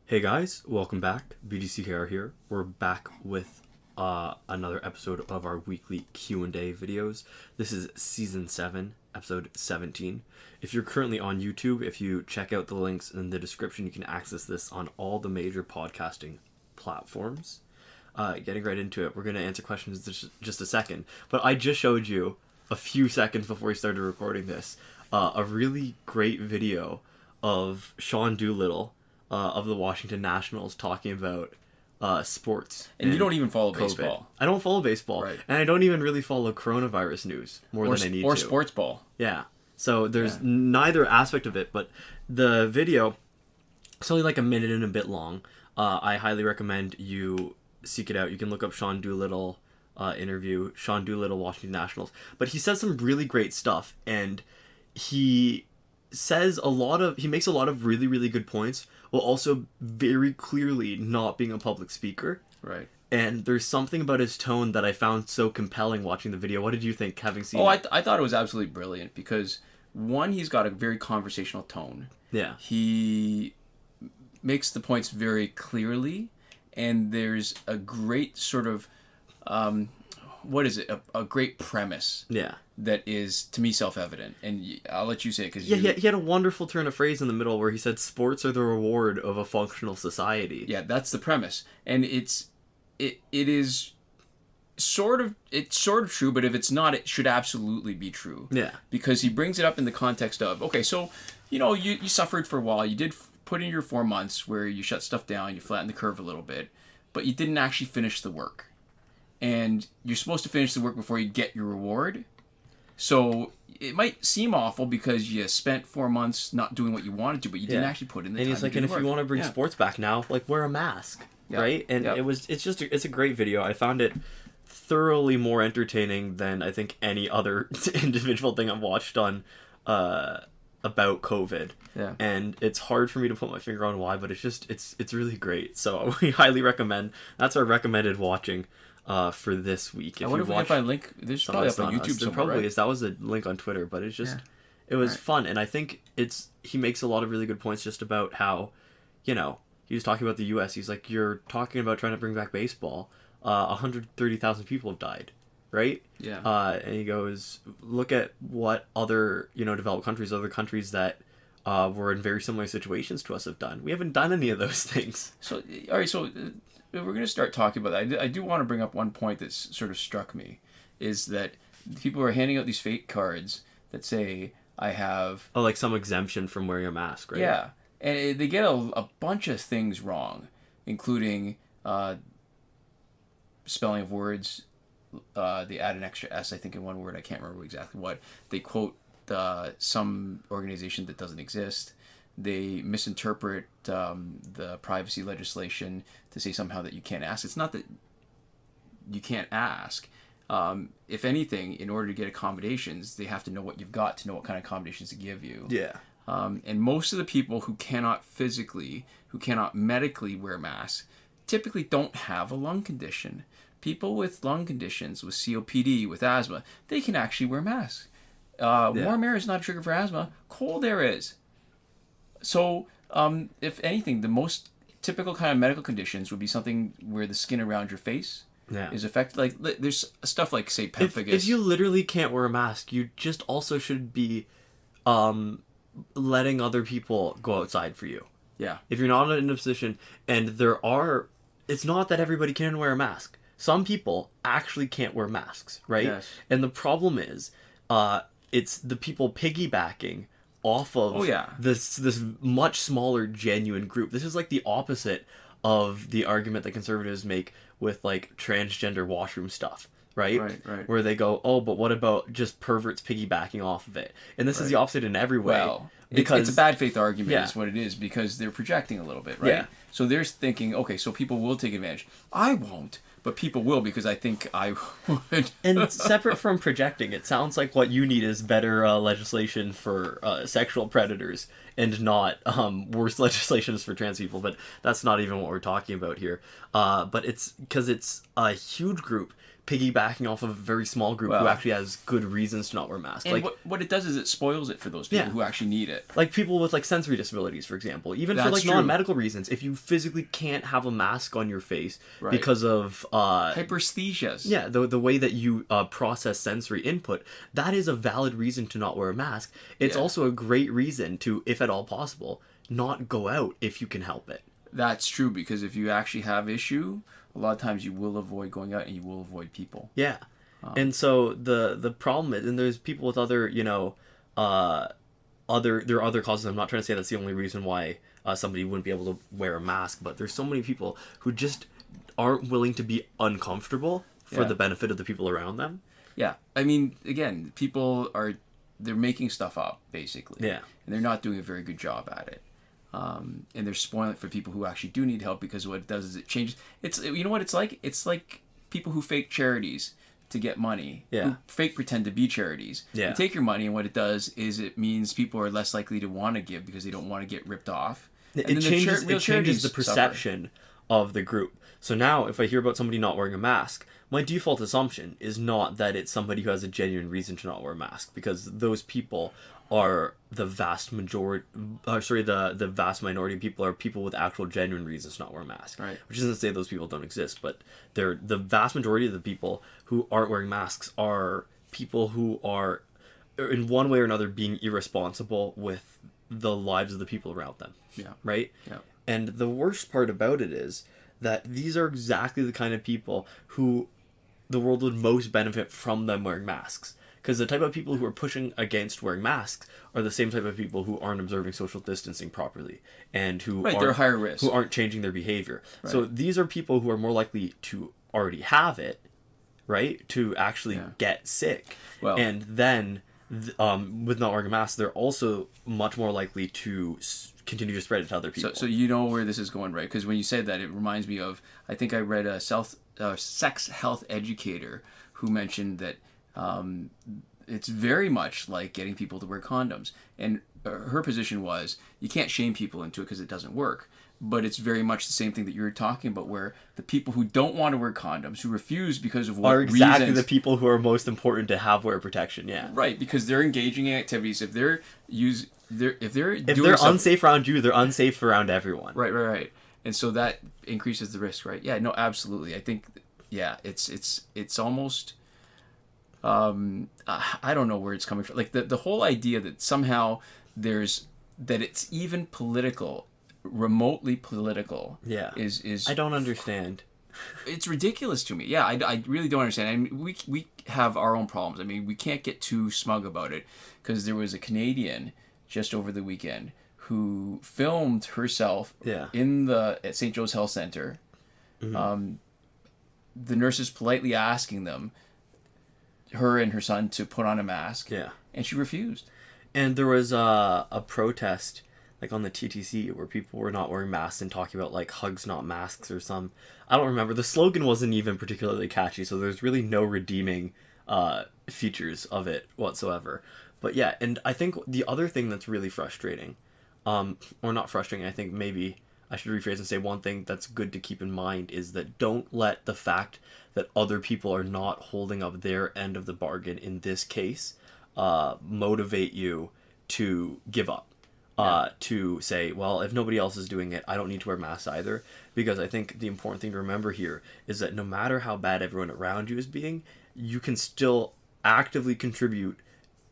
Hey guys, welcome back. BDCKR here. We're back with another episode of our weekly Q&A videos. This is Season 7, Episode 17. If you're currently on YouTube, if you check out the links in the description, you can access this on all the major podcasting platforms. Getting right into it, we're going to answer questions in just a second. But I just showed you, a few seconds before we started recording this, a really great video of Sean Doolittle of the Washington Nationals talking about sports. And you don't even follow baseball. I don't follow baseball. Right. And I don't even really follow coronavirus news more than I need to. Or sports ball. Yeah. So there's neither aspect of it, but the video, it's only like a minute and a bit long. I highly recommend you seek it out. You can look up Sean Doolittle interview, Sean Doolittle, Washington Nationals. But he says some really great stuff, and he makes a lot of really, really good points, while also very clearly not being a public speaker. Right. And there's something about his tone that I found so compelling watching the video. What did you think, having seen it? I thought it was absolutely brilliant because, one, he's got a very conversational tone. Yeah. He makes the points very clearly, and there's a great sort of, a great premise. Yeah. That is, to me, self-evident. And I'll let you say it because he had a wonderful turn of phrase in the middle where he said, sports are the reward of a functional society. Yeah, that's the premise. And it is sort of true, but if it's not, it should absolutely be true. Yeah. Because he brings it up in the context of, okay, so, you suffered for a while. You did put in your 4 months where you shut stuff down, you flattened the curve a little bit, but you didn't actually finish the work. And you're supposed to finish the work before you get your reward. So it might seem awful because you spent 4 months not doing what you wanted to, but you didn't actually put in the time. And he's like, and if you want to bring sports back now, like, wear a mask, right? And it's a great video. I found it thoroughly more entertaining than I think any other individual thing I've watched on about COVID. Yeah. And it's hard for me to put my finger on why, but it's really great. So we highly recommend. That's our recommended watching for this week. I wonder if we can find a link. There's probably up on YouTube somewhere, there probably right? is. That was a link on Twitter, but it's just, it was fun. And I think he makes a lot of really good points just about how, he was talking about the U.S. He's like, you're talking about trying to bring back baseball. 130,000 people have died, right? Yeah. And he goes, look at what other, developed countries, other countries that were in very similar situations to us have done. We haven't done any of those things. So, all right, so we're going to start talking about that. I do want to bring up one point that's sort of struck me, is that people are handing out these fake cards that say, I have... Oh, like some exemption from wearing a mask, right? Yeah. And they get a bunch of things wrong, including spelling of words. They add an extra S, I think, in one word. I can't remember exactly what. They quote some organization that doesn't exist. They misinterpret the privacy legislation to say somehow that you can't ask. It's not that you can't ask. If anything, in order to get accommodations, they have to know what you've got to know what kind of accommodations to give you. Yeah. And most of the people who cannot medically wear masks, typically don't have a lung condition. People with lung conditions, with COPD, with asthma, they can actually wear masks. Warm air is not a trigger for asthma. Cold air is. So, if anything, the most typical kind of medical conditions would be something where the skin around your face is affected. Like, there's stuff like, say, pemphigus. If you literally can't wear a mask, you just also should be letting other people go outside for you. Yeah. If you're not in a position, and it's not that everybody can wear a mask. Some people actually can't wear masks, right? Yes. And the problem is, it's the people piggybacking off of this much smaller genuine group. This is like the opposite of the argument that conservatives make with like transgender washroom stuff, right? Right. Where they go, oh, but what about just perverts piggybacking off of it? And this is the opposite in every way. Well, because it's a bad faith argument is what it is, because they're projecting a little bit, right? Yeah. So they're thinking, okay, so people will take advantage. I won't, but people will, because I think I would. And separate from projecting, it sounds like what you need is better legislation for sexual predators and not worse legislation for trans people. But that's not even what we're talking about here. But it's because it's a huge group piggybacking off of a very small group who actually has good reasons to not wear masks. And like what it does is it spoils it for those people who actually need it. Like people with like sensory disabilities, for example. Even for like non-medical reasons, if you physically can't have a mask on your face because of hyperesthesias. Yeah, the way that you process sensory input, that is a valid reason to not wear a mask. It's also a great reason to, if at all possible, not go out if you can help it. That's true, because if you actually have issue, a lot of times you will avoid going out and you will avoid people. Yeah. And so the problem is, and there's people with other, there are other causes. I'm not trying to say that's the only reason why somebody wouldn't be able to wear a mask, but there's so many people who just aren't willing to be uncomfortable for the benefit of the people around them. Yeah. I mean, again, they're making stuff up, basically. Yeah. And they're not doing a very good job at it. And they're spoiling it for people who actually do need help, because what it does is it changes. You know what it's like? It's like people who fake charities to get money. Yeah. Who fake pretend to be charities. Yeah. You take your money, and what it does is it means people are less likely to want to give because they don't want to get ripped off. It changes the perception of the group. So now, if I hear about somebody not wearing a mask, my default assumption is not that it's somebody who has a genuine reason to not wear a mask, because those people are the vast majority. The vast minority of people are people with actual genuine reasons to not wear a mask. Right. Which isn't to say those people don't exist, but the vast majority of the people who aren't wearing masks are people who are, in one way or another, being irresponsible with the lives of the people around them. Yeah. Right? Yeah. And the worst part about it is that these are exactly the kind of people who the world would most benefit from them wearing masks. Because the type of people who are pushing against wearing masks are the same type of people who aren't observing social distancing properly, and they're higher risk, who aren't changing their behavior. Right. So these are people who are more likely to already have it, right? To actually get sick. Well, and then with not wearing a mask, they're also much more likely to continue to spread it to other people. So you know where this is going, right? Because when you said that, it reminds me of, I think I read a sex health educator who mentioned that it's very much like getting people to wear condoms. And her position was, you can't shame people into it because it doesn't work. But it's very much the same thing that you were talking about, where the people who don't want to wear condoms, who refuse because of what reasons, are exactly the people who are most important to have wear protection. Yeah, right, because they're engaging in activities. If they're unsafe around you, they're unsafe around everyone. Right. And so that increases the risk, right? Yeah, no, absolutely. I think, it's almost. I don't know where it's coming from. Like the whole idea that somehow that it's even political, remotely political. Yeah. Is I don't understand. It's ridiculous to me. Yeah, I really don't understand. I mean, we have our own problems. I mean, we can't get too smug about it, because there was a Canadian just over the weekend who filmed herself at St. Joe's Health Center. Mm-hmm. The nurses politely asking them, her and her son, to put on a mask. Yeah. And she refused. And there was a protest, like on the TTC, where people were not wearing masks and talking about like hugs, not masks, or some. I don't remember. The slogan wasn't even particularly catchy, so there's really no redeeming features of it whatsoever. But yeah, and I think the other thing that's really frustrating, or not frustrating, I think maybe I should rephrase and say one thing that's good to keep in mind is that don't let the fact that other people are not holding up their end of the bargain in this case motivate you to give up. To say, well, if nobody else is doing it, I don't need to wear masks either. Because I think the important thing to remember here is that no matter how bad everyone around you is being, you can still actively contribute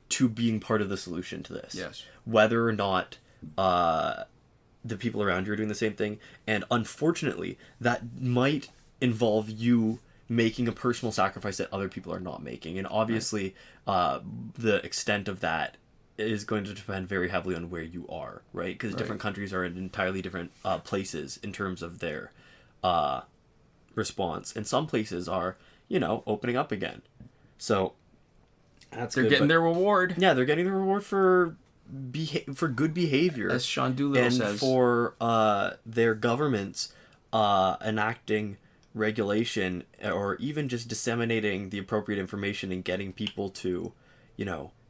to being part of the solution to this. Yes. Whether or not the people around you are doing the same thing. And unfortunately, that might involve you making a personal sacrifice that other people are not making. And obviously, the extent of that is going to depend very heavily on where you are, right? Because different countries are in entirely different places in terms of their response. And some places are, opening up again. So they're getting their reward. Yeah, they're getting the reward for good behavior, as Shawn Doolittle says, and for their governments enacting regulation, or even just disseminating the appropriate information and getting people to,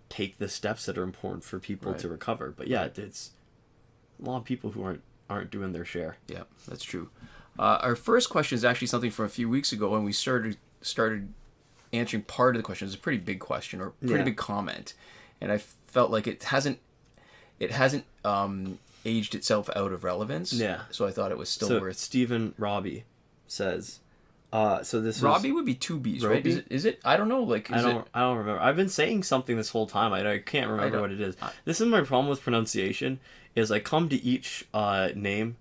take the steps that are important for people to recover. But yeah, a lot of people who aren't doing their share. Yeah, that's true. Our first question is actually something from a few weeks ago when we started answering part of the question. It's a pretty big question or pretty big comment, and I felt like it hasn't aged itself out of relevance. Yeah. So I thought it was still So worth. Stephen Robie says, so this Robbie would be two B's, right? Robbie? Is it? I don't know. Like, I don't remember. I've been saying something this whole time. I can't remember what it is. This is my problem with pronunciation. Is I come to each name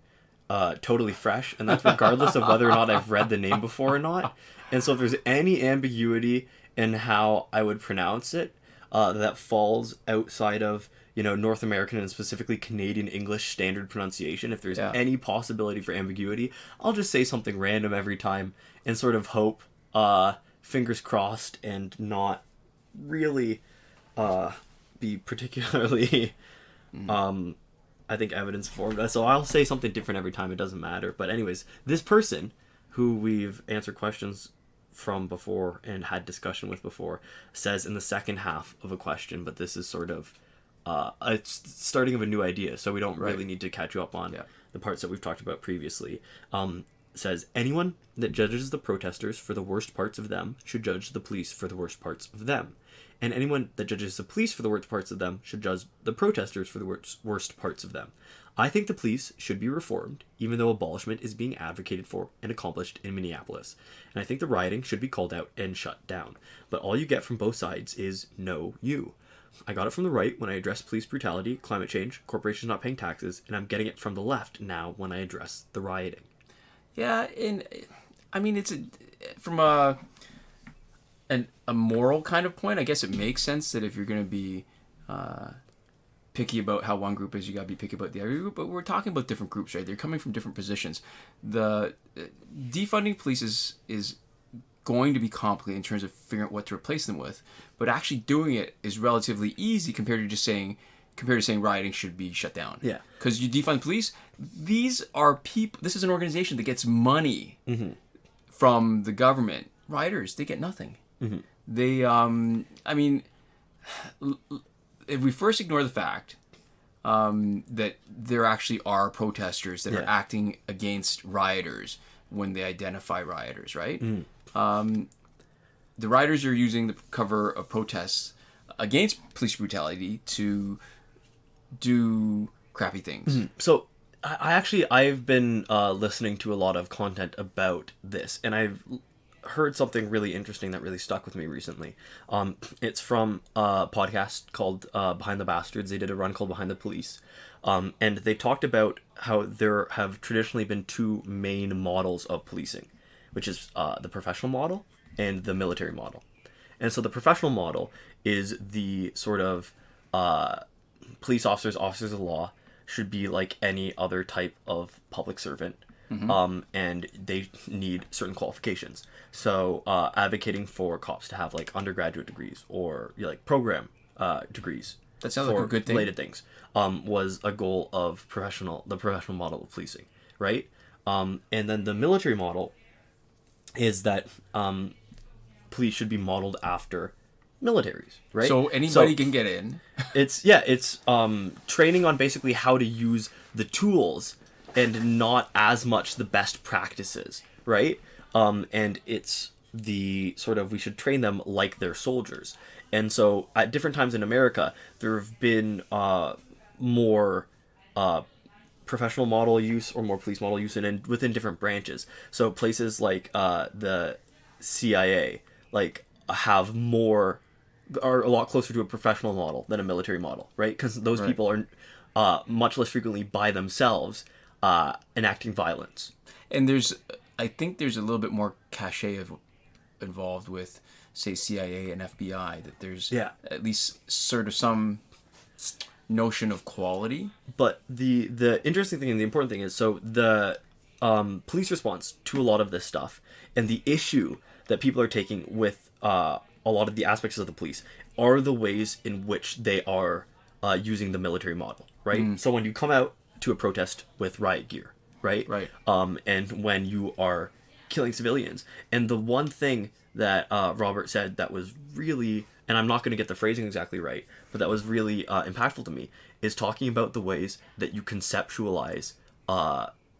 totally fresh, and that's regardless of whether or not I've read the name before or not. And so if there's any ambiguity in how I would pronounce it, that falls outside of North American and specifically Canadian English standard pronunciation, if there's any possibility for ambiguity, I'll just say something random every time and sort of hope, fingers crossed, and not really be particularly I think evidence formed. So I'll say something different every time. It doesn't matter. But anyways, this person who we've answered questions from before and had discussion with before says in the second half of a question, but this is sort of it's starting of a new idea, so we don't really need to catch you up on the parts that we've talked about previously. Says, anyone that judges the protesters for the worst parts of them should judge the police for the worst parts of them. And anyone that judges the police for the worst parts of them should judge the protesters for the worst parts of them. I think the police should be reformed, even though abolishment is being advocated for and accomplished in Minneapolis. And I think the rioting should be called out and shut down. But all you get from both sides is no you. I got it from the right when I address police brutality, climate change, corporations not paying taxes, and I'm getting it from the left now when I address the rioting. Yeah, and I mean, from a moral kind of point, I guess it makes sense that if you're going to be picky about how one group is, you got to be picky about the other group. But we're talking about different groups, right? They're coming from different positions. The defunding police is going to be complicated in terms of figuring out what to replace them with, but actually doing it is relatively easy compared to saying rioting should be shut down. Yeah. Because you defund police, these are people. This is an organization that gets money from the government. Rioters, they get nothing. Mm-hmm. They, I mean, if we first ignore the fact that there actually are protesters that are acting against rioters when they identify rioters, right? The rioters are using the cover of protests against police brutality to do crappy things. So I've been listening to a lot of content about this, and I've heard something really interesting that really stuck with me recently. It's from a podcast called Behind the Bastards. They did a run called Behind the Police, and they talked about how there have traditionally been two main models of policing, which is the professional model and the military model. And so the professional model is the sort of police officers of the law should be like any other type of public servant. And they need certain qualifications. So advocating for cops to have like undergraduate degrees or like program degrees. That sounds like a good thing. Related things was a goal of the professional model of policing, right? And then the military model is that police should be modeled after militaries, right? So anybody can get in. It's training on basically how to use the tools and not as much the best practices, right? And it's the sort of, we should train them like they're soldiers. And so at different times in America, there have been more professional model use or more police model use and within different branches. So places like the CIA are a lot closer to a professional model than a military model, right? Because those people are much less frequently by themselves enacting violence. And I think there's a little bit more cachet involved with, say, CIA and FBI, that there's at least sort of some notion of quality. But the interesting thing and the important thing is, so the police response to a lot of this stuff and the issue that people are taking with a lot of the aspects of the police are the ways in which they are using the military model, right? So when you come out to a protest with riot gear, right? And when you are killing civilians, and the one thing that Robert said that was really and I'm not going to get the phrasing exactly right, but that was really impactful to me, is talking about the ways that you conceptualize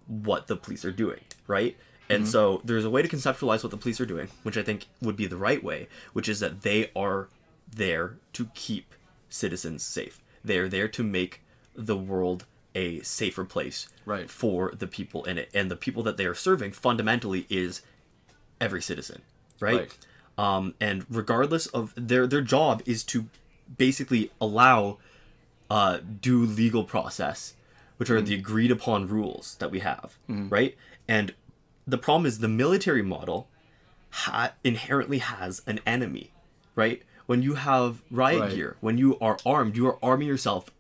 what the police are doing, right? And so there's a way to conceptualize what the police are doing, which I think would be the right way, which is that they are there to keep citizens safe. They are there to make the world a safer place for the people in it. And the people that they are serving fundamentally is every citizen, right? And regardless of their job is to basically allow due legal process, which are the agreed upon rules that we have, right? And the problem is the military model inherently has an enemy, right? When you have riot gear, when you are arming yourself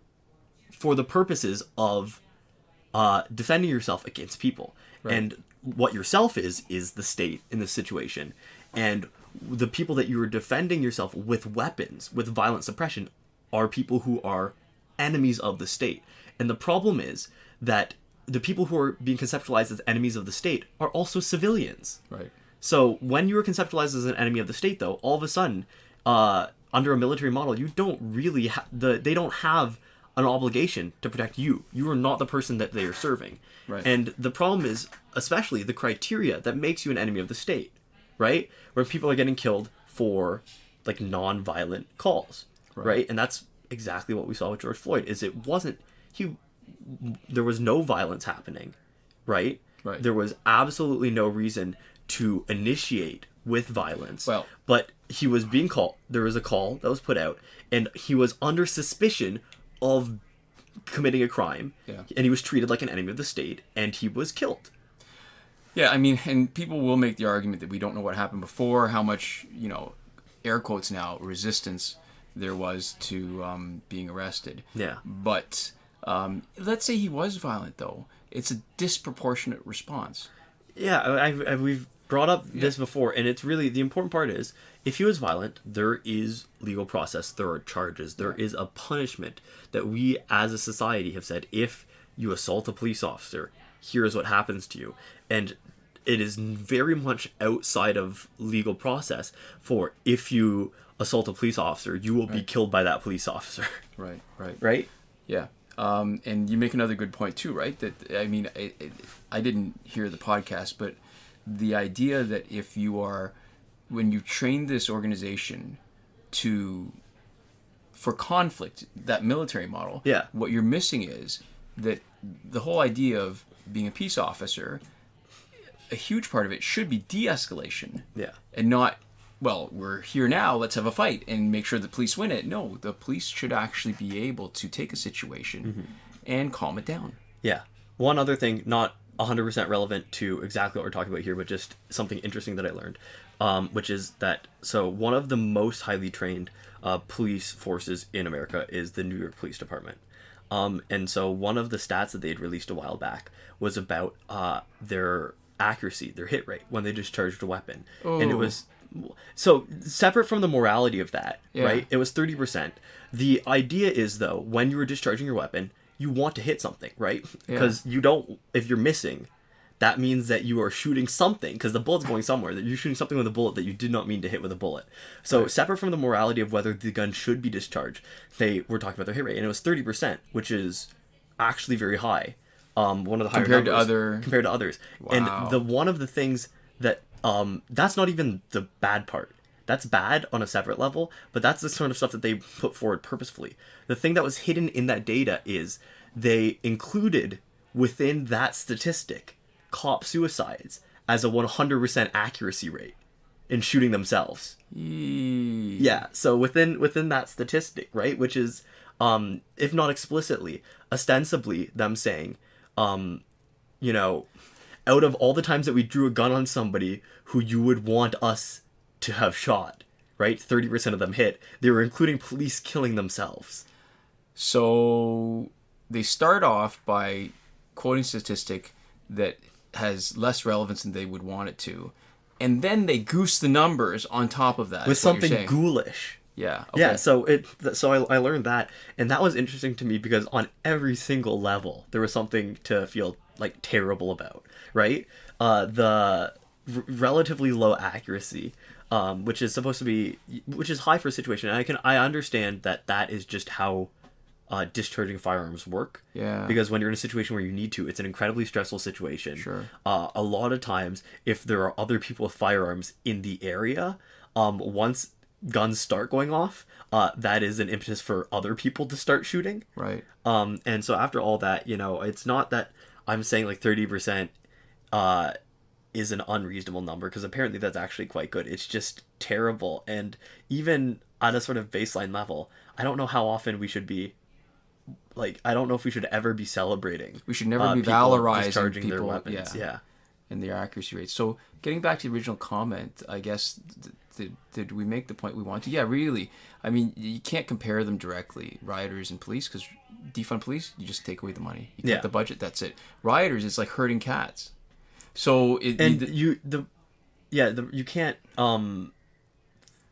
for the purposes of defending yourself against people. And what yourself is the state in this situation. And the people that you are defending yourself with weapons, with violent suppression, are people who are enemies of the state. And the problem is that the people who are being conceptualized as enemies of the state are also civilians. So when you are conceptualized as an enemy of the state, though, all of a sudden, under a military model, you don't really they don't have an obligation to protect you. You are not the person that they are serving. And the problem is, especially the criteria that makes you an enemy of the state, right? Where people are getting killed for like non-violent calls, right? And that's exactly what we saw with George Floyd. There was no violence happening, right? There was absolutely no reason to initiate with violence. But he was being called. There was a call that was put out, and he was under suspicion of committing a crime, and he was treated like an enemy of the state, and he was killed. Yeah, I mean, and people will make the argument that we don't know what happened before, how much, air quotes now, resistance there was to being arrested. But let's say he was violent, though. It's a disproportionate response. Yeah, we've brought up this before, and it's really, the important part is, if he was violent, there is legal process, there are charges, there is a punishment that we as a society have said, if you assault a police officer, here's what happens to you. And it is very much outside of legal process for, if you assault a police officer, you will be killed by that police officer. Right? Yeah. And you make another good point too, right? That, I mean, I didn't hear the podcast, but the idea that if you are, when you train this organization for conflict, that military model, what you're missing is that the whole idea of being a peace officer, a huge part of it should be de-escalation. And not, well, we're here now, let's have a fight and make sure the police win it. No, the police should actually be able to take a situation and calm it down. One other thing, not 100% relevant to exactly what we're talking about here, but just something interesting that I learned, which is that, so one of the most highly trained police forces in America is the New York Police Department. And so one of the stats that they had released a while back was about their accuracy, their hit rate, when they discharged a weapon. And it was, so separate from the morality of that, right? It was 30%. The idea is, though, when you were discharging your weapon, you want to hit something, right? Because you don't, if you're missing, that means that you are shooting something, because the bullet's going somewhere, that you're shooting something with a bullet that you did not mean to hit with a bullet. So separate from the morality of whether the gun should be discharged, they were talking about their hit rate, and it was 30%, which is actually very high. One of the higher compared to others. Wow. And one of the things that, that's not even the bad part. That's bad on a separate level, but that's the sort of stuff that they put forward purposefully. The thing that was hidden in that data is they included within that statistic cop suicides as a 100% accuracy rate in shooting themselves. So within that statistic, right, which is, if not explicitly, ostensibly them saying, out of all the times that we drew a gun on somebody who you would want us to have shot, right, 30% of them hit. They were including police killing themselves. So they start off by quoting statistic that has less relevance than they would want it to, and then they goose the numbers on top of that with something ghoulish. So I learned that, and that was interesting to me because on every single level there was something to feel like terrible about, right? The relatively low accuracy, which is supposed to be, which is high for a situation. And I understand that is just how discharging firearms work. Yeah. Because when you're in a situation where you need to, it's an incredibly stressful situation. Sure. A lot of times, if there are other people with firearms in the area, once guns start going off, that is an impetus for other people to start shooting. Right. And so after all that, it's not that I'm saying like 30% is an unreasonable number, because apparently that's actually quite good. It's just terrible. And even at a sort of baseline level, I don't know how often we should be, like, I don't know if we should ever be celebrating. We should never be people valorizing discharging people, their weapons. Yeah. And their accuracy rates. So getting back to the original comment, I guess, did we make the point we want to? Yeah, really. I mean, you can't compare them directly, rioters and police, because defund police, you just take away the money. You cut the budget, that's it. Rioters, it's like herding cats. So you can't.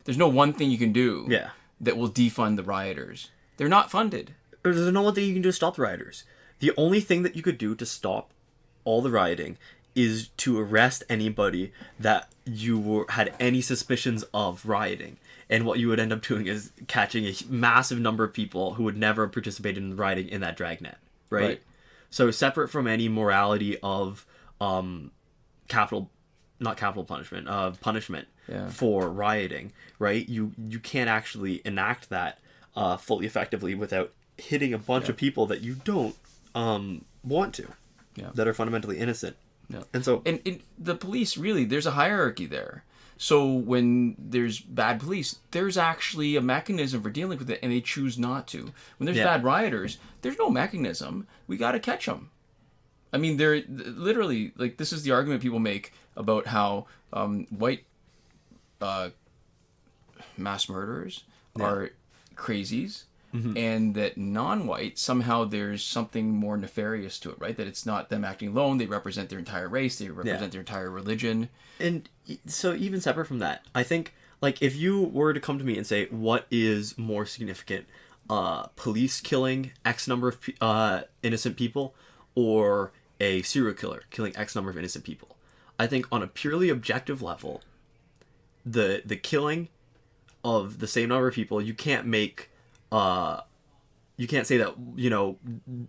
There's no one thing you can do. Yeah. That will defund the rioters. They're not funded. There's no one thing you can do to stop the rioters. The only thing that you could do to stop all the rioting is to arrest anybody that had any suspicions of rioting. And what you would end up doing is catching a massive number of people who would never have participated in the rioting in that dragnet, right? So separate from any morality of punishment for rioting, right? You can't actually enact that fully effectively without hitting a bunch of people that you don't want to, that are fundamentally innocent. Yeah. And so, and the police, really, there's a hierarchy there. So when there's bad police, there's actually a mechanism for dealing with it, and they choose not to. When there's bad rioters, there's no mechanism. We got to catch them. I mean, they're literally, like, this is the argument people make about how white mass murderers are crazies. Mm-hmm. And that non-white, somehow there's something more nefarious to it, right? That it's not them acting alone. They represent their entire race. They represent their entire religion. And so even separate from that, I think, like, if you were to come to me and say, what is more significant, police killing X number of innocent people, or a serial killer killing X number of innocent people, I think on a purely objective level, the killing of the same number of people, you can't make... you can't say that,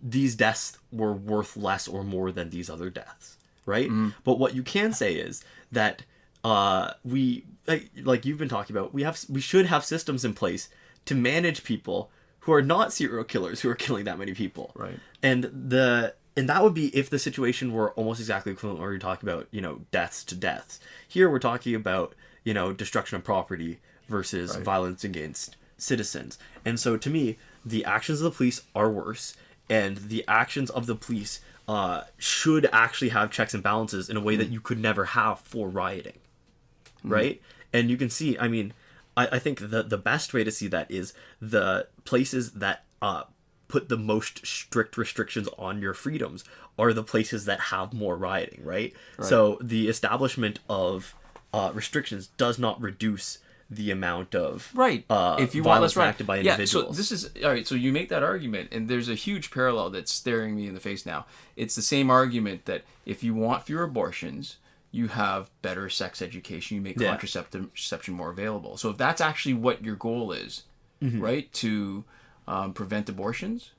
these deaths were worth less or more than these other deaths, right? Mm. But what you can say is that we, like you've been talking about, we should have systems in place to manage people who are not serial killers who are killing that many people, right? And that would be if the situation were almost exactly equivalent, where you're talking about deaths to deaths. Here we're talking about destruction of property versus violence against citizens. And so to me, the actions of the police are worse, and the actions of the police should actually have checks and balances in a way that you could never have for rioting, right? And you can see, I mean, I think the best way to see that is the places that put the most strict restrictions on your freedoms are the places that have more rioting, right? So the establishment of restrictions does not reduce the amount of if you violence want, acted by individuals. So this is all right. So you make that argument, and there's a huge parallel that's staring me in the face now. It's the same argument that if you want fewer abortions, you have better sex education. You make contraception more available. So if that's actually what your goal is, right, to prevent abortions,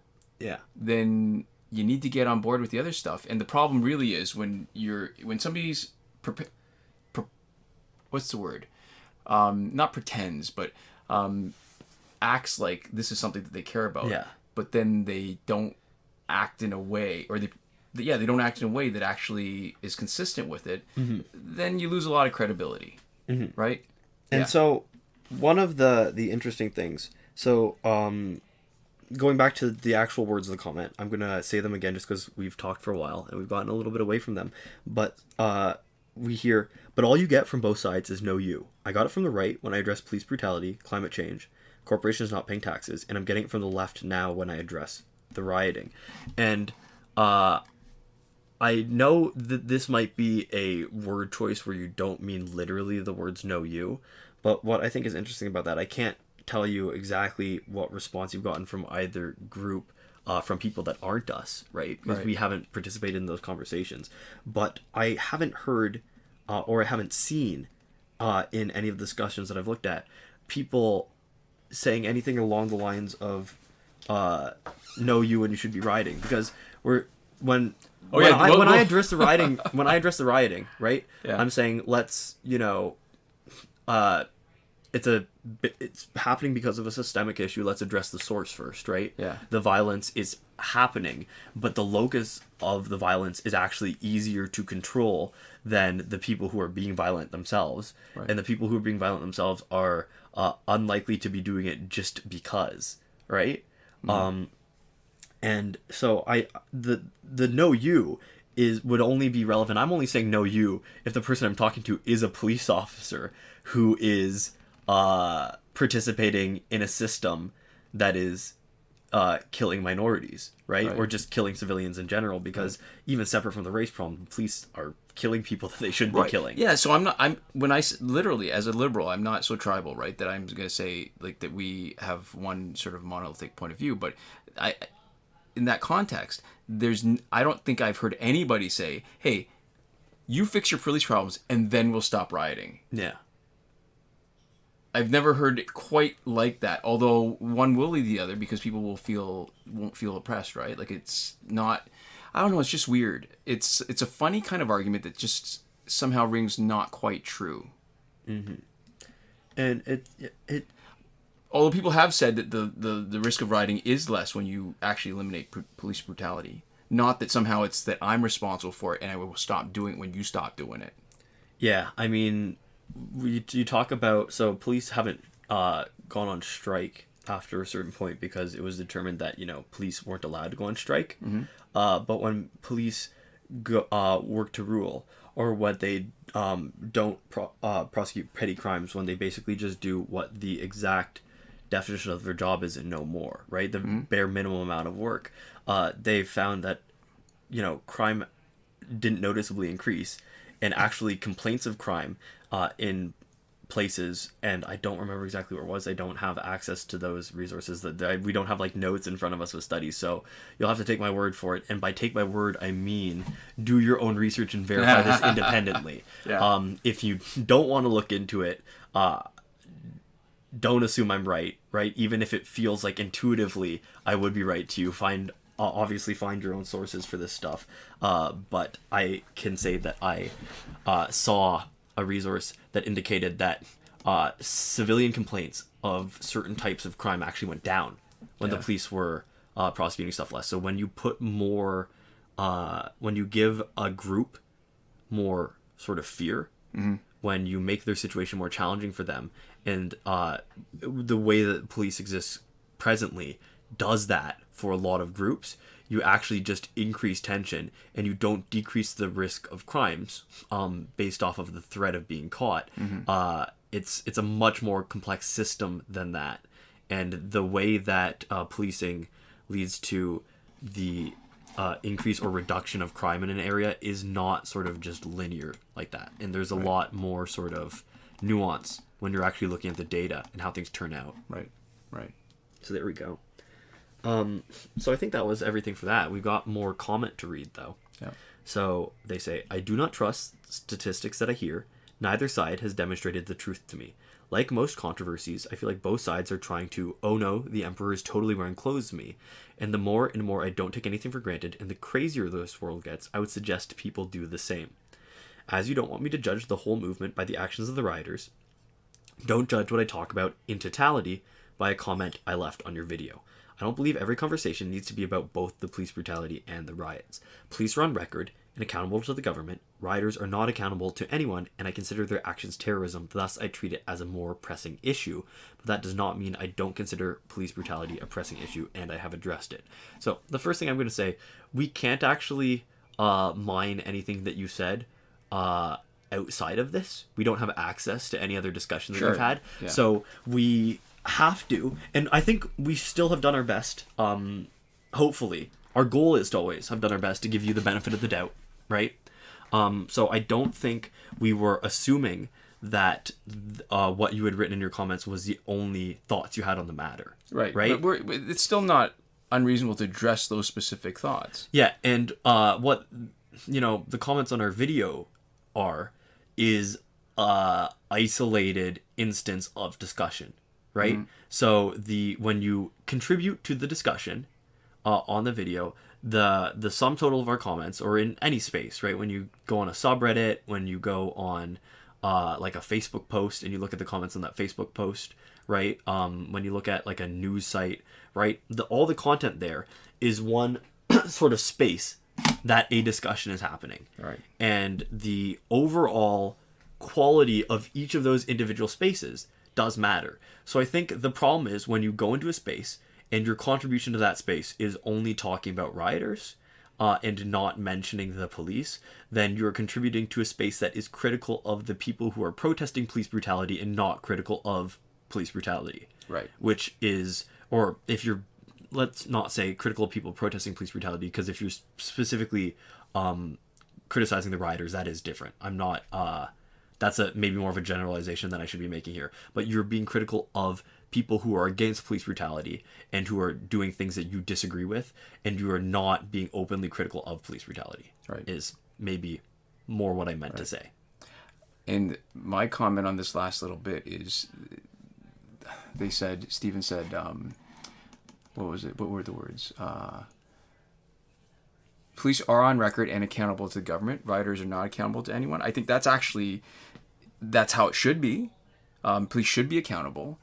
then you need to get on board with the other stuff. And the problem really is when somebody's what's the word? Not pretends, but acts like this is something that they care about. Yeah. But then they don't act in a way, or they don't act in a way that actually is consistent with it. Mm-hmm. Then you lose a lot of credibility, right? And so one of the interesting things. So going back to the actual words of the comment, I'm gonna say them again just because we've talked for a while and we've gotten a little bit away from them, but. We hear, but all you get from both sides is no you. I got it from the right when I address police brutality, climate change, corporations not paying taxes, and I'm getting it from the left now when I address the rioting. And I know that this might be a word choice where you don't mean literally the words no you, but what I think is interesting about that, I can't tell you exactly what response you've gotten from either group, from people that aren't us, right? Because we haven't participated in those conversations. But I haven't heard or I haven't seen in any of the discussions that I've looked at, people saying anything along the lines of know you and you should be rioting, because when I address the rioting, right? Yeah. I'm saying let's, it's happening because of a systemic issue. Let's address the source first, right? Yeah. The violence is happening, but the locus of the violence is actually easier to control than the people who are being violent themselves. Right. And the people who are being violent themselves are unlikely to be doing it just because, right? And so the know you would only be relevant. I'm only saying know you if the person I'm talking to is a police officer who is participating in a system that is killing minorities, right? Or just killing civilians in general, because even separate from the race problem, police are killing people that they shouldn't be killing. Yeah, so literally, as a liberal, I'm not so tribal, right, that I'm going to say, like, that we have one sort of monolithic point of view, but in that context, I don't think I've heard anybody say, hey, you fix your police problems and then we'll stop rioting. Yeah. I've never heard it quite like that, although one will lead the other, because people won't feel oppressed, right? Like, it's not, I don't know, it's just weird. It's a funny kind of argument that just somehow rings not quite true. Mm-hmm. And it although people have said that the risk of rioting is less when you actually eliminate police brutality. Not that somehow it's that I'm responsible for it and I will stop doing it when you stop doing it. Yeah, I mean, you talk about, so police haven't gone on strike after a certain point because it was determined that, police weren't allowed to go on strike. Mm-hmm. But when police work to rule, or when they don't prosecute petty crimes, when they basically just do what the exact definition of their job is and no more, right? The bare minimum amount of work. They found that, crime didn't noticeably increase, and actually complaints of crime in places, and I don't remember exactly where it was. I don't have access to those resources. We don't have like notes in front of us with studies, so you'll have to take my word for it. And by take my word, I mean do your own research and verify this independently. Yeah. If you don't want to look into it, don't assume I'm right? Even if it feels like intuitively I would be right to you. Obviously find your own sources for this stuff. But I can say that I saw a resource that indicated that civilian complaints of certain types of crime actually went down when the police were prosecuting stuff less. So when you put more, when you give a group more sort of fear, when you make their situation more challenging for them, and the way that police exists presently does that for a lot of groups, you actually just increase tension, and you don't decrease the risk of crimes based off of the threat of being caught. It's a much more complex system than that, and the way that policing leads to the increase or reduction of crime in an area is not sort of just linear like that, and there's a lot more sort of nuance when you're actually looking at the data and how things turn out. Right. So there we go. So I think that was everything for that. We've got more comment to read, though. Yeah. So they say, I do not trust statistics that I hear. Neither side has demonstrated the truth to me. Like most controversies, I feel like both sides are trying to, oh no, the emperor is totally wearing clothes to me. And the more and more I don't take anything for granted, and the crazier this world gets, I would suggest people do the same. As you don't want me to judge the whole movement by the actions of the rioters, don't judge what I talk about in totality by a comment I left on your video. I don't believe every conversation needs to be about both the police brutality and the riots. Police are on record and accountable to the government. Rioters are not accountable to anyone, and I consider their actions terrorism, thus I treat it as a more pressing issue. But that does not mean I don't consider police brutality a pressing issue, and I have addressed it. So, the first thing I'm going to say, we can't actually mine anything that you said outside of this. We don't have access to any other discussion that we've had. Yeah. So, we have to, and I think we still have done our best. Hopefully, our goal is to always have done our best to give you the benefit of the doubt, right? So I don't think we were assuming that what you had written in your comments was the only thoughts you had on the matter, right? But it's still not unreasonable to address those specific thoughts. Yeah, and what the comments on our video is isolated instance of discussion, right? So when you contribute to the discussion on the video, the sum total of our comments, or in any space, right? When you go on a subreddit, when you go on like a Facebook post and you look at the comments on that Facebook post, right? When you look at like a news site, right? All the content there is one sort of space that a discussion is happening. Right. And the overall quality of each of those individual spaces does matter. So I think the problem is when you go into a space and your contribution to that space is only talking about rioters and not mentioning the police, then you're contributing to a space that is critical of the people who are protesting police brutality and not critical of police brutality. Right. Which is, or if you're, let's not say critical of people protesting police brutality, because if you're specifically criticizing the rioters, that is different. I'm not, that's maybe more of a generalization than I should be making here. But you're being critical of people who are against police brutality and who are doing things that you disagree with, and you are not being openly critical of police brutality. Right. Is maybe more what I meant to say. And my comment on this last little bit is, Stephen said, what was it? What were the words? Police are on record and accountable to the government. Rioters are not accountable to anyone. I think that's how it should be. Police should be accountable.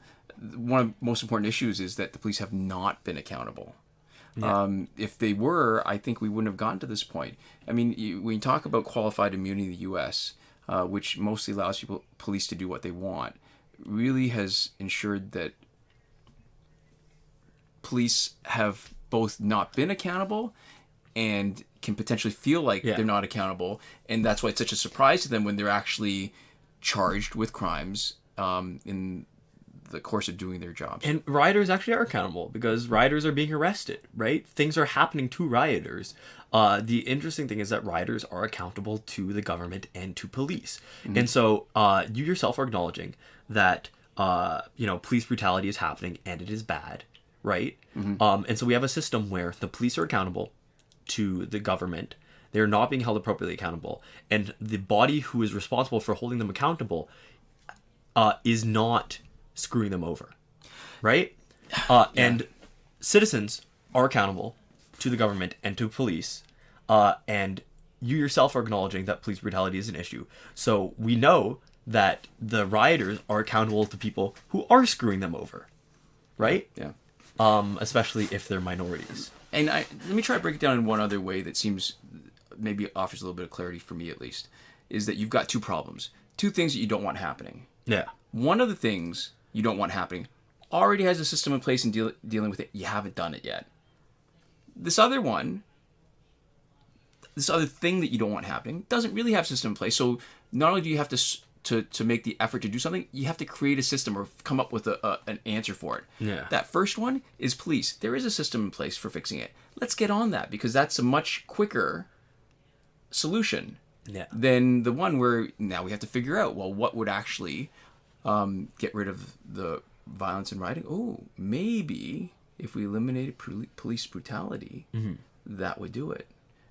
One of the most important issues is that the police have not been accountable. Yeah. If they were, I think we wouldn't have gotten to this point. I mean, when you talk about qualified immunity in the U.S., which mostly allows police to do what they want, really has ensured that police have both not been accountable and can potentially feel like they're not accountable. And that's why it's such a surprise to them when they're actually charged with crimes in the course of doing their jobs. And rioters actually are accountable because rioters are being arrested, right? Things are happening to rioters. The interesting thing is that rioters are accountable to the government and to police. Mm-hmm. And so you yourself are acknowledging that, police brutality is happening and it is bad, right? Mm-hmm. And so we have a system where the police are accountable to the government. They're not being held appropriately accountable. And the body who is responsible for holding them accountable is not screwing them over, right? And citizens are accountable to the government and to police, and you yourself are acknowledging that police brutality is an issue. So we know that the rioters are accountable to people who are screwing them over, right? Yeah. Especially if they're minorities. And let me try to break it down in one other way that seems maybe offers a little bit of clarity for me at least, is that you've got two problems, two things that you don't want happening. Yeah. One of the things you don't want happening already has a system in place and dealing with it. You haven't done it yet. This other thing that you don't want happening doesn't really have a system in place. So not only do you have to make the effort to do something, you have to create a system or come up with an answer for it. Yeah. That first one is police. There is a system in place for fixing it. Let's get on that because that's a much quicker solution than the one where now we have to figure out, well, what would actually get rid of the violence and rioting? Oh, maybe if we eliminated police brutality, that would do it.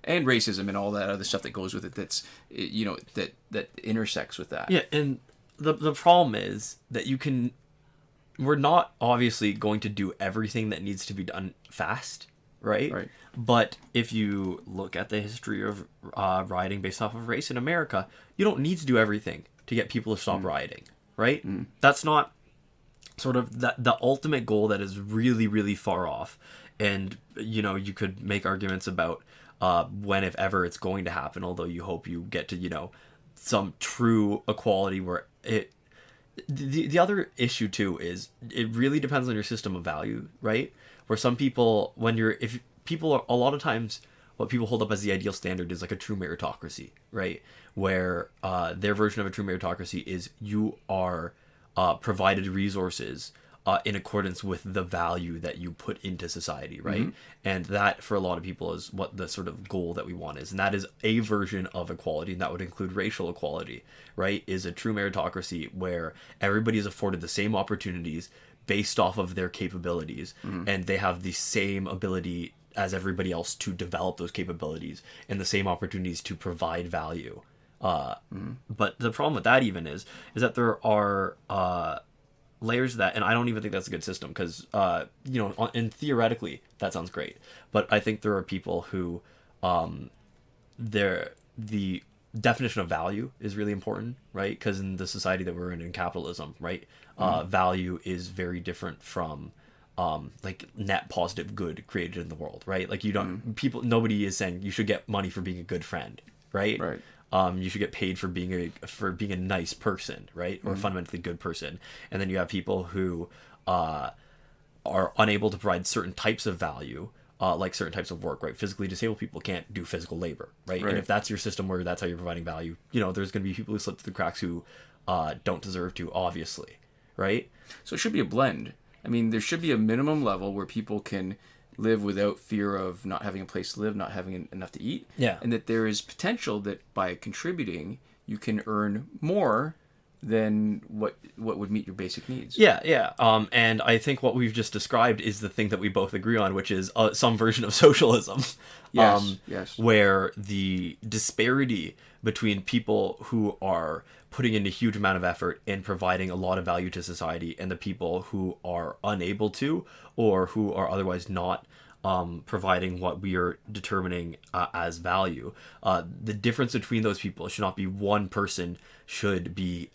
And racism and all that other stuff that goes with it. That's that intersects with that. Yeah, and the problem is that we're not obviously going to do everything that needs to be done fast, right? Right. But if you look at the history of rioting based off of race in America, you don't need to do everything to get people to stop rioting, right? That's not sort of the ultimate goal that is really, really far off. And, you could make arguments about when, if ever, it's going to happen, although you hope you get to, some true equality where it... The other issue, too, is it really depends on your system of value, right? Where some people, a lot of times, what people hold up as the ideal standard is like a true meritocracy, right? Where their version of a true meritocracy is you are provided resources in accordance with the value that you put into society, right? Mm-hmm. And that, for a lot of people, is what the sort of goal that we want is. And that is a version of equality, and that would include racial equality, right? Is a true meritocracy where everybody is afforded the same opportunities based off of their capabilities, and they have the same ability as everybody else to develop those capabilities and the same opportunities to provide value But the problem with that even is that there are layers of that, and I don't even think that's a good system because, and theoretically that sounds great, but I think there are people who, the definition of value is really important, right? Because in the society that we're in capitalism, right, value is very different from like net positive good created in the world, right? Like you don't nobody is saying you should get money for being a good friend, right? Right. You should get paid for being a nice person, right? Or a fundamentally good person. And then you have people who are unable to provide certain types of value, like certain types of work, right? Physically disabled people can't do physical labor, right? And if that's your system where that's how you're providing value, there's going to be people who slip through the cracks who don't deserve to, obviously, right? So it should be a blend. I mean, there should be a minimum level where people can live without fear of not having a place to live, not having enough to eat. Yeah. And that there is potential that by contributing, you can earn more than what would meet your basic needs. Yeah. And I think what we've just described is the thing that we both agree on, which is some version of socialism. Yes. Where the disparity between people who are putting in a huge amount of effort and providing a lot of value to society and the people who are unable to or who are otherwise not providing what we are determining as value. The difference between those people should not be one person should be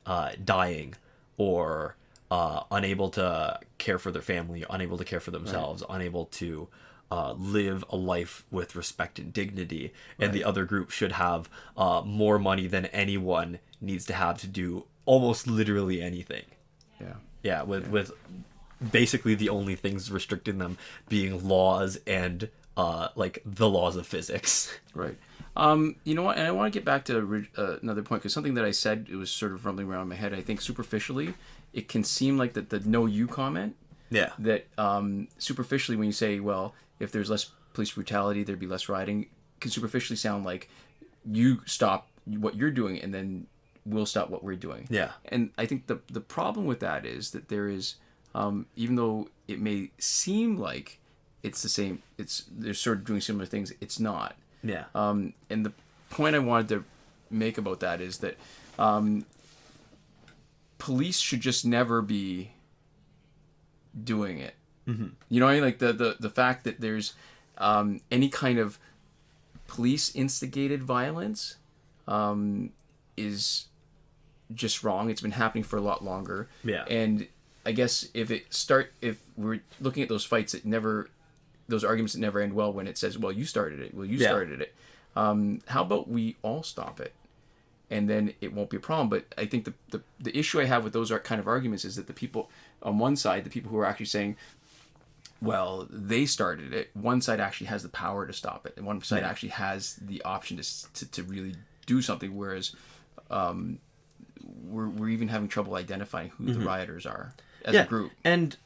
dying or unable to care for their family, unable to care for themselves, unable to live a life with respect and dignity, and the other group should have more money than anyone needs to have to do almost literally anything. With basically the only things restricting them being laws and like the laws of physics. Right. You know what? And I want to get back to another point, because something that I said, it was sort of rumbling around in my head. I think superficially, it can seem like that the no you comment. Yeah. That superficially, when you say, well, if there's less police brutality, there'd be less rioting, can superficially sound like you stop what you're doing and then we'll stop what we're doing. Yeah. And I think the problem with that is that there is, even though it may seem like it's the same, they're sort of doing similar things, it's not. Yeah. And the point I wanted to make about that is that police should just never be doing it. Mm-hmm. You know what I mean? Like the fact that there's any kind of police instigated violence is just wrong. It's been happening for a lot longer. Yeah. And I guess if we're looking at those fights those arguments that never end well, when it says, well, you started it. Well, you started it. How about we all stop it? And then it won't be a problem. But I think the issue I have with those kind of arguments is that the people on one side, the people who are actually saying, well, they started it, one side actually has the power to stop it, and one side actually has the option to really do something, whereas we're even having trouble identifying who the rioters are as a group. And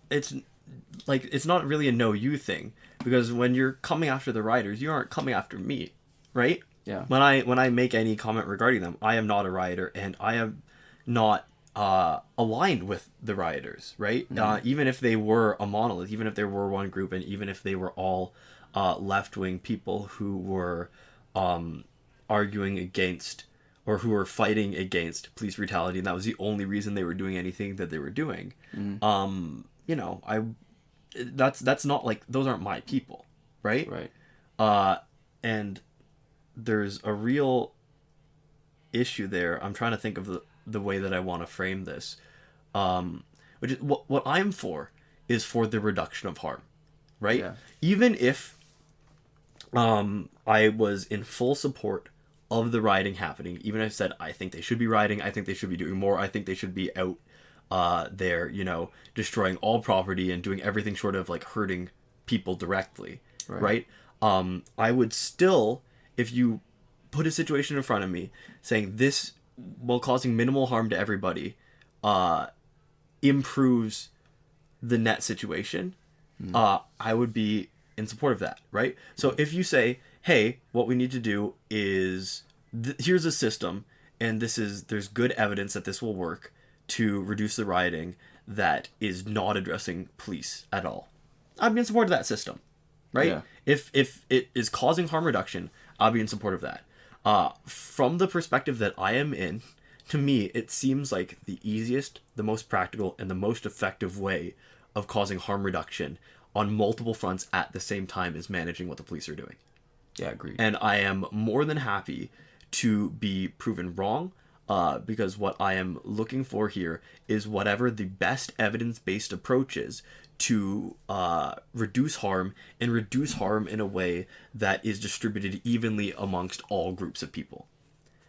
it's not really a no you thing, because when you're coming after the rioters, you aren't coming after me, right? Yeah. When I make any comment regarding them, I am not a rioter, and I am not aligned with the rioters, right? Mm-hmm. Even if they were a monolith, even if there were one group, and even if they were all left-wing people who were arguing against or who were fighting against police brutality, and that was the only reason they were doing anything that they were doing. Mm-hmm. That's not like, those aren't my people, right? Right. And there's a real issue there. I'm trying to think of the way that I want to frame this. Which is what I'm for is for the reduction of harm, right? Yeah. Even if I was in full support of the rioting happening, even if I said I think they should be rioting, I think they should be doing more, I think they should be out there, destroying all property and doing everything short of like hurting people directly, right? I would still, if you put a situation in front of me saying this, while causing minimal harm to everybody, improves the net situation, I would be in support of that, right? So if you say, hey, what we need to do is, here's a system, and there's good evidence that this will work to reduce the rioting that is not addressing police at all, I'd be in support of that system, right? Yeah. If it is causing harm reduction, I'll be in support of that. From the perspective that I am in, to me, it seems like the easiest, the most practical, and the most effective way of causing harm reduction on multiple fronts at the same time is managing what the police are doing. Yeah, agreed. And I am more than happy to be proven wrong, because what I am looking for here is whatever the best evidence-based approach is to reduce harm, and reduce harm in a way that is distributed evenly amongst all groups of people.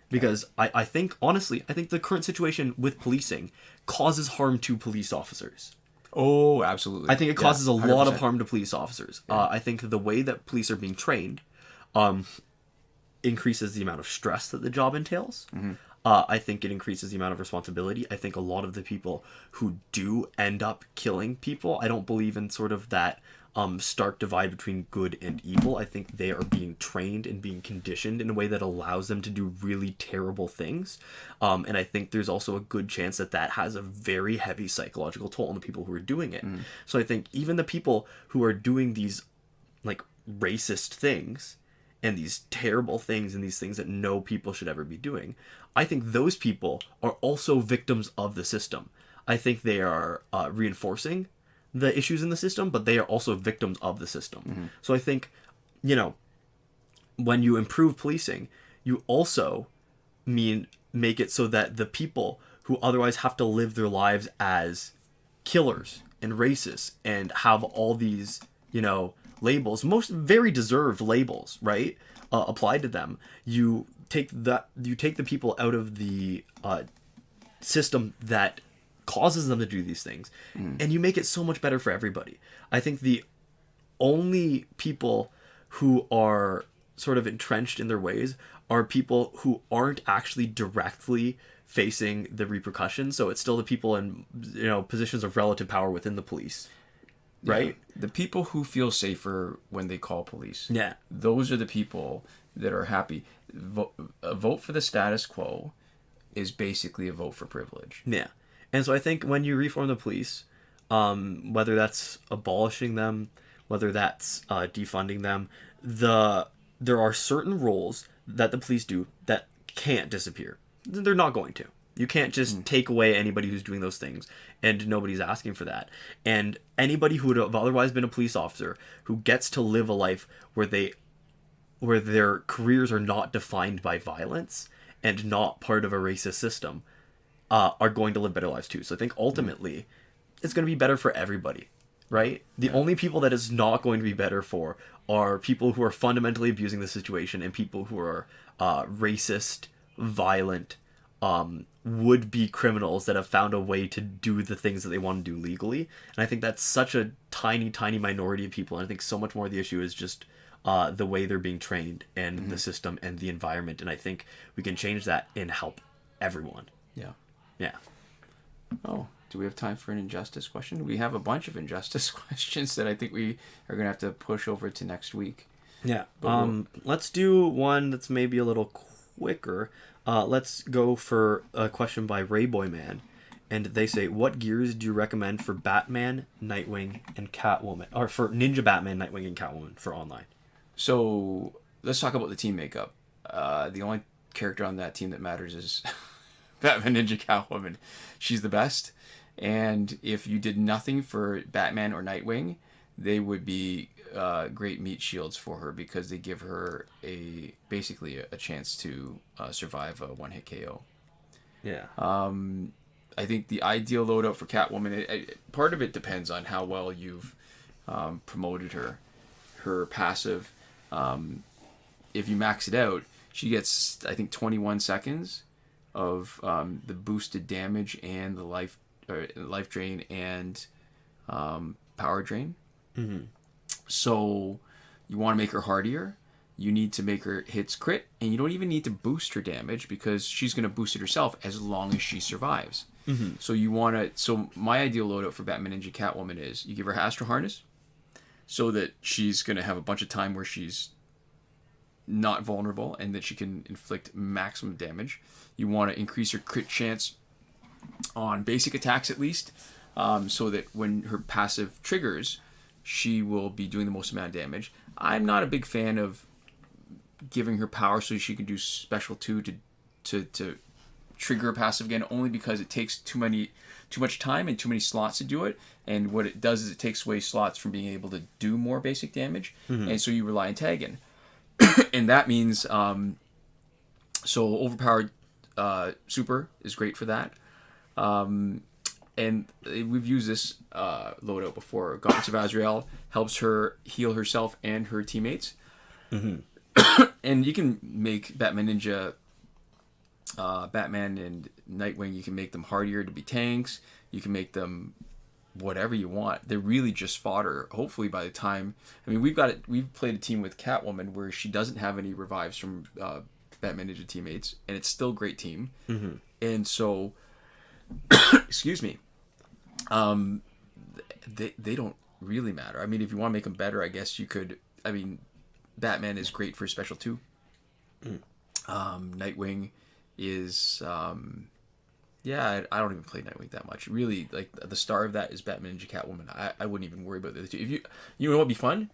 Because I think, honestly, I think the current situation with policing causes harm to police officers. Oh, absolutely. I think it causes a 100%. lot of harm to police officers. I think the way that police are being trained increases the amount of stress that the job entails. Mm-hmm. I think it increases the amount of responsibility. I think a lot of the people who do end up killing people, I don't believe in sort of that stark divide between good and evil. I think they are being trained and being conditioned in a way that allows them to do really terrible things. And I think there's also a good chance that that has a very heavy psychological toll on the people who are doing it. Mm. So I think even the people who are doing these like racist things and these terrible things and these things that no people should ever be doing, I think those people are also victims of the system. I think they are reinforcing the issues in the system, but they are also victims of the system. Mm-hmm. So I think, when you improve policing, you also make it so that the people who otherwise have to live their lives as killers and racists and have all these, labels, most very deserved labels, right, applied to them, you take the people out of the system that causes them to do these things, and you make it so much better for everybody. I think the only people who are sort of entrenched in their ways are people who aren't actually directly facing the repercussions. So it's still the people in positions of relative power within the police, right? Yeah. The people who feel safer when they call police. Yeah, those are the people that are happy. A vote for the status quo is basically a vote for privilege. Yeah. And so I think when you reform the police, whether that's abolishing them, whether that's defunding them, there are certain roles that the police do that can't disappear. They're not going to. You can't just take away anybody who's doing those things, and nobody's asking for that. And anybody who would have otherwise been a police officer who gets to live a life where their careers are not defined by violence and not part of a racist system, are going to live better lives too. So I think ultimately it's going to be better for everybody, right? The only people that is not going to be better for are people who are fundamentally abusing the situation and people who are racist, violent, would-be criminals that have found a way to do the things that they want to do legally. And I think that's such a tiny, tiny minority of people. And I think so much more of the issue is just the way they're being trained and the system and the environment. And I think we can change that and help everyone. Yeah. Yeah. Oh, do we have time for an injustice question? We have a bunch of injustice questions that I think we are going to have to push over to next week. Yeah. Let's do one that's maybe a little quicker. Let's go for a question by Rayboyman. And they say, what gears do you recommend for Batman, Nightwing, and Catwoman? Or for Ninja Batman, Nightwing, and Catwoman for online? So, let's talk about the team makeup. The only character on that team that matters is Batman, Ninja, Catwoman. She's the best. And if you did nothing for Batman or Nightwing, they would be great meat shields for her because they give her basically a chance to survive a one-hit KO. Yeah. I think the ideal loadout for Catwoman, part of it depends on how well you've promoted her. Her passive, if you max it out, she gets, I think, 21 seconds of the boosted damage and the life drain and power drain. Mm-hmm. So you want to make her hardier. You need to make her hits crit, and you don't even need to boost her damage because she's going to boost it herself as long as she survives. Mm-hmm. So you want to. So my ideal loadout for Batman, Ninja, Catwoman is you give her Astro Harness, so that she's going to have a bunch of time where she's not vulnerable and that she can inflict maximum damage. You want to increase her crit chance on basic attacks at least, so that when her passive triggers, she will be doing the most amount of damage. I'm not a big fan of giving her power so she can do special 2 to trigger a passive again, only because it takes too much time and too many slots to do it. And what it does is it takes away slots from being able to do more basic damage, and so you rely on tagging. And that means so overpowered super is great for that. And we've used this loadout before. Gauntlets of Azrael helps her heal herself and her teammates. And you can make Batman Ninja, Batman and Nightwing, you can make them hardier to be tanks. You can make them whatever you want. They're really just fodder. Hopefully by the time... I mean, we've played a team with Catwoman where she doesn't have any revives from Batman Ninja teammates, and it's still a great team. And so... excuse me. They don't really matter. I mean, if you want to make them better, I guess you could... I mean, Batman is great for special 2. Nightwing is... yeah, I don't even play Nightwing that much. Really, like, the star of that is Batman Ninja Catwoman. I wouldn't even worry about the other two. If you know what would be fun?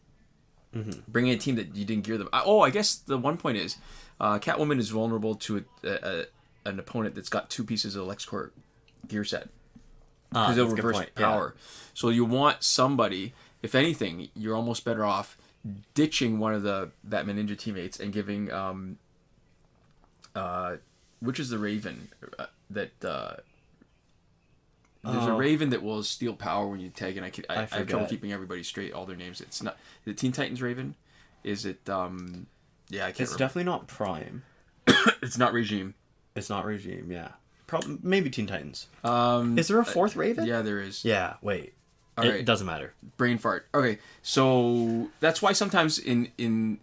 Bring in a team that you didn't gear them. I guess the one point is, Catwoman is vulnerable to an opponent that's got 2 pieces of LexCorp gear set. Because they'll reverse power. Yeah. So you want somebody, if anything, you're almost better off ditching one of the Batman Ninja teammates and giving, which is the Raven that, there's a Raven that will steal power when you tag, and I have trouble keeping everybody straight, all their names. It's not, is it Teen Titans Raven? Is it, yeah, I can't remember. Definitely not Prime. It's not Regime. It's not Regime, yeah. Maybe Teen Titans. Is there a 4th Raven? Yeah, there is. Yeah, wait. It doesn't matter. Brain fart. Okay, so that's why sometimes in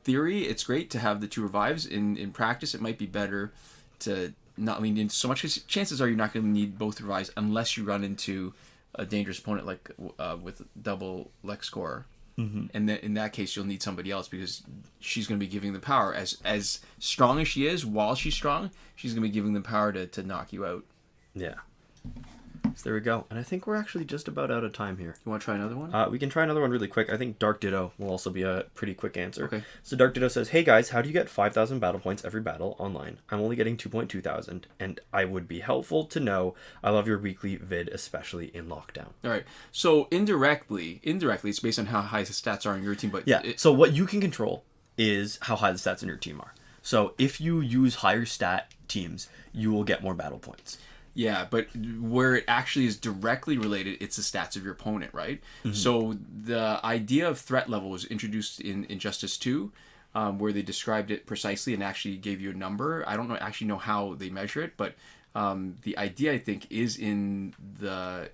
theory it's great to have the 2 revives. In practice, it might be better to not lean into so much, because chances are you're not going to need both revives unless you run into a dangerous opponent like with double LexCorp. And then in that case, you'll need somebody else, because she's going to be giving the power. As strong as she is, while she's strong, she's going to be giving the power to knock you out. Yeah. So there we go. And I think we're actually just about out of time here. You want to try another one? We can try another one really quick. I think Dark Ditto will also be a pretty quick answer. Okay. So Dark Ditto says, "Hey guys, how do you get 5,000 battle points every battle online? I'm only getting 2.2 thousand, and I would be helpful to know. I love your weekly vid, especially in lockdown." All right. So indirectly, it's based on how high the stats are on your team. But yeah. So what you can control is how high the stats on your team are. So if you use higher stat teams, you will get more battle points. Yeah, but where it actually is directly related, it's the stats of your opponent, right? So the idea of threat level was introduced in Injustice 2, where they described it precisely and actually gave you a number. I don't actually know how they measure it, but the idea, I think, is in the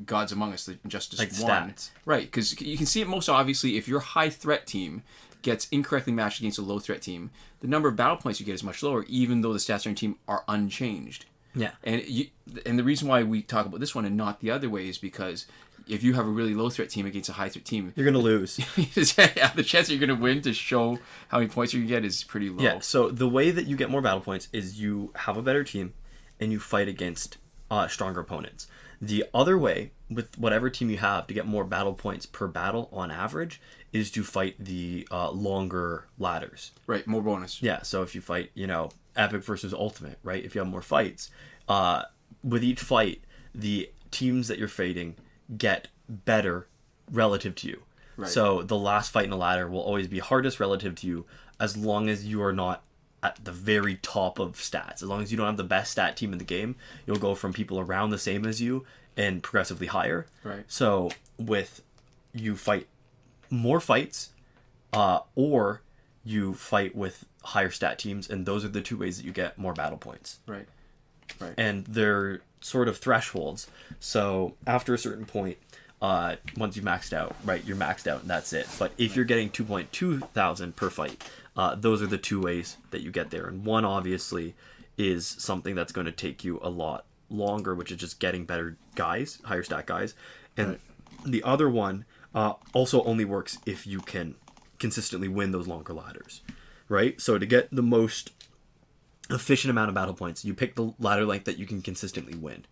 Gods Among Us, the Injustice 1. Stats. Right, because you can see it most obviously if your high threat team gets incorrectly matched against a low threat team, the number of battle points you get is much lower, even though the stats on your team are unchanged. Yeah. And the reason why we talk about this one and not the other way is because if you have a really low threat team against a high threat team, you're going to lose. Yeah, the chance that you're going to win to show how many points you can get is pretty low. Yeah, so the way that you get more battle points is you have a better team and you fight against stronger opponents. The other way, with whatever team you have, to get more battle points per battle on average is to fight the longer ladders. Right, more bonus. Yeah, so if you fight, Epic versus Ultimate, right? If you have more fights, with each fight, the teams that you're fighting get better relative to you. Right. So the last fight in a ladder will always be hardest relative to you, as long as you are not at the very top of stats. As long as you don't have the best stat team in the game, you'll go from people around the same as you and progressively higher. Right. So with you fight more fights, or you fight with higher stat teams, and those are the 2 ways that you get more battle points. Right. And they're sort of thresholds. So after a certain point, once you've maxed out, right, you're maxed out and that's it. But if you're getting 2.2 thousand per fight, those are the 2 ways that you get there. And one obviously is something that's going to take you a lot longer, which is just getting better guys, higher stat guys. And the other one also only works if you can consistently win those longer ladders, right? So to get the most efficient amount of battle points, you pick the ladder length that you can consistently win,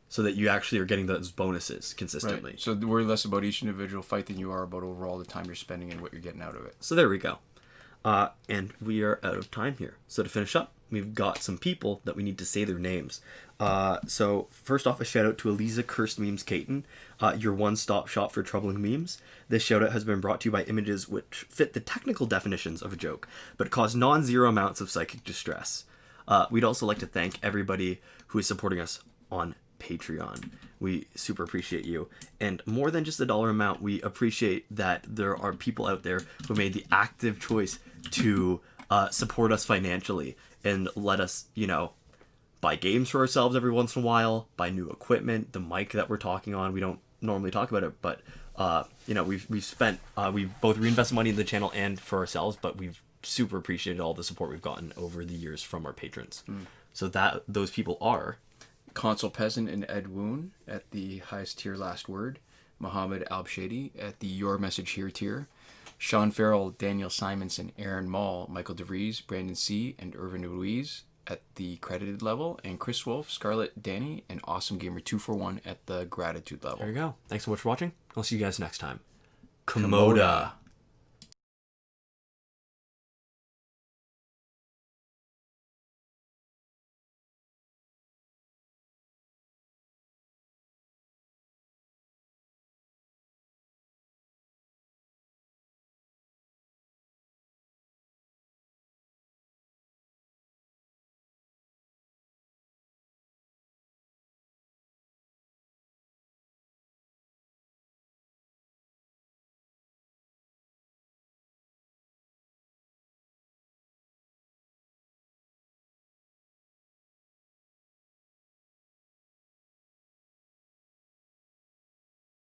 so that you actually are getting those bonuses consistently. Right. So worry less about each individual fight than you are about overall the time you're spending and what you're getting out of it. So there we go. And we are out of time here. So to finish up, we've got some people that we need to say their names. So first off, a shout out to Eliza Cursed Memes Caton, your one-stop shop for troubling memes. This shout out has been brought to you by images which fit the technical definitions of a joke, but cause non-zero amounts of psychic distress. We'd also like to thank everybody who is supporting us on Patreon. We super appreciate you. And more than just the dollar amount, we appreciate that there are people out there who made the active choice to support us financially and let us, buy games for ourselves every once in a while, buy new equipment, the mic that we're talking on. We don't normally talk about it, but we've spent, we've both reinvested money in the channel and for ourselves, but we've super appreciated all the support we've gotten over the years from our patrons. So those people are Console Peasant and Edwoon at the highest tier last word, Mohammed Albshaiti at the Your Message Here tier, Shawn Farrell, Daniel Simonson, Aaron Maule, Michael DeVries, Brandon C., and Irvin Ruiz at the credited level, and Chris Wolf, Scarlett, Danny, and Awesome Gamer 241 at the gratitude level. There you go. Thanks so much for watching. I'll see you guys next time. Komoda.